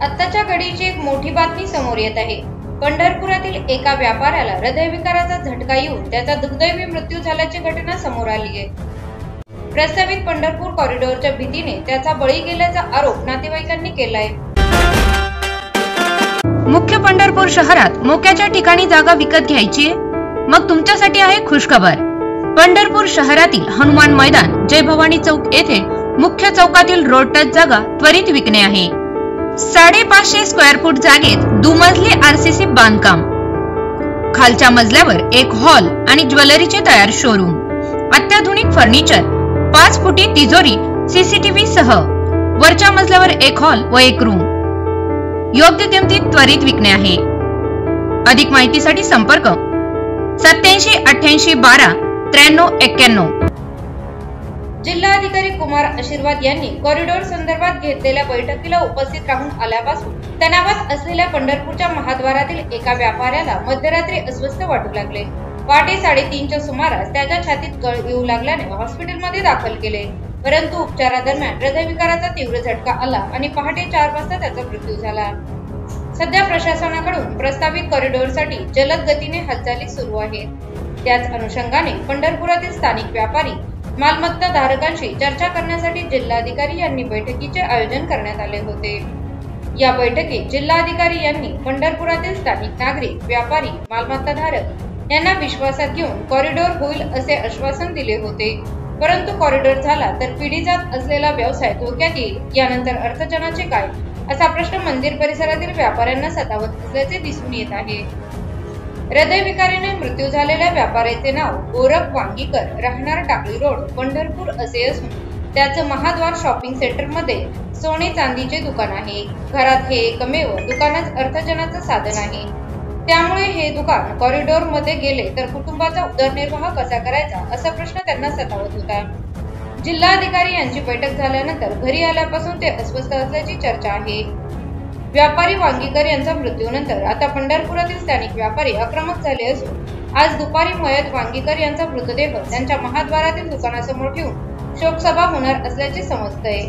आत्ताच्या घडीची एक मोठी बातमी समोर येत आहे। पंढरपुरातील एका व्यापाऱ्याला हृदयविकाराचा झटका येऊन त्याचा दुर्दैवी मृत्यू झाल्याची घटना समोर आली आहे। प्रस्तावित पंढरपूर कॉरिडॉरच्या भीतीने त्याचा बळी गेल्याचा आरोप नातेवाईकांनी केला आहे। मुख्य पंढरपूर शहरात मोक्याच्या ठिकाणी जागा विकत घ्यायची आहे? मग तुमच्यासाठी आहे खुशखबर। पंढरपूर शहरातील हनुमान मैदान, जय भवानी चौक येथे मुख्य चौकातील रोड टच जागा त्वरित विकणे आहे। 550 स्क्वेअर फूट जागेत दुमजली आरसीसी बांधकाम, खालच्या मजल्यावर एक हॉल आणि ज्वेलरीचे तयार शोरूम, अत्याधुनिक फर्निचर, 5 फुटी तिजोरी सीसीटीव्ही सह, वरच्या मजल्यावर एक हॉल व एक रूम, योग्य किमतीत त्वरित विकणे आहे। अधिक माहितीसाठी संपर्क 87 88 12 93 91। जिल्हाधिकारी कुमार आशीर्वाद यांनी कॉरिडॉर संदर्भात घेतलेल्या बैठकीला उपस्थित राहून आल्यापासून तणावात असलेल्या पंढरपूरच्या महाद्वारातील एका व्यापाऱ्याला मध्यरात्री अस्वस्थ वाटू लागले। पहाटे 3:30च्या सुमारास त्याच्या छातीत कळ येऊ लागल्याने हॉस्पिटलमध्ये दाखल केले, परंतु उपचारादरम्यान हृदयविकाराचा तीव्र झटका आला आणि पहाटे 4 वाजता त्याचा मृत्यू झाला। सध्या प्रशासनाकडून प्रस्तावित कॉरिडॉरसाठी जलद गतीने हालचाली सुरू आहेत। त्याच अनुषंगाने पंढरपुरातील स्थानिक व्यापारी मालमत्ता धारकांशी चर्चा करण्यासाठी जिल्हाधिकारी यांनी बैठकीचे आयोजन करण्यात आले होते। या बैठकीत जिल्हाधिकारी यांनी पंढरपुरातील स्थानिक नागरिक, व्यापारी, मालमत्ता धारक यांना विश्वासात घेऊन कॉरिडॉर होईल असे आश्वासन दिले होते, परंतु कॉरिडॉर झाला तर पिढी जात असलेला व्यवसाय धोक्यात येईल, यानंतर अर्थजनाचे काय असा प्रश्न मंदिर परिसरातील व्यापाऱ्यांना सतावत असल्याचे दिसून येत आहे। हृदयविकाराने मृत्यू झालेल्या व्यापाऱ्याचे नाव गोरख वांगीकर, राहणार टाकळी रोड, पंढरपूर असे असून त्याचं महाद्वार शॉपिंग सेंटर मध्ये सोने चांदीचे दुकान आहे। घरात हे एकमेव दुकानच अर्थजनाचं साधन आहे, त्यामुळे हे दुकान कॉरिडॉर मध्ये गेले तर कुटुंबाचा उदरनिर्वाह कसा करायचा असा प्रश्न त्यांना सतावत होता। जिल्हाधिकारी यांची बैठक झाल्यानंतर घरी आल्यापासून ते अस्वस्थ असल्याची चर्चा आहे। व्यापारी वांगीकर यांच्या मृत्यूनंतर आता पंढरपुरातील स्थानिक व्यापारी आक्रमक झाले असून आज दुपारी मयत वांगीकर यांचा मृतदेह त्यांच्या महाद्वारातील दुकानासमोर ठेवून शोकसभा होणार असल्याचे समजतंय।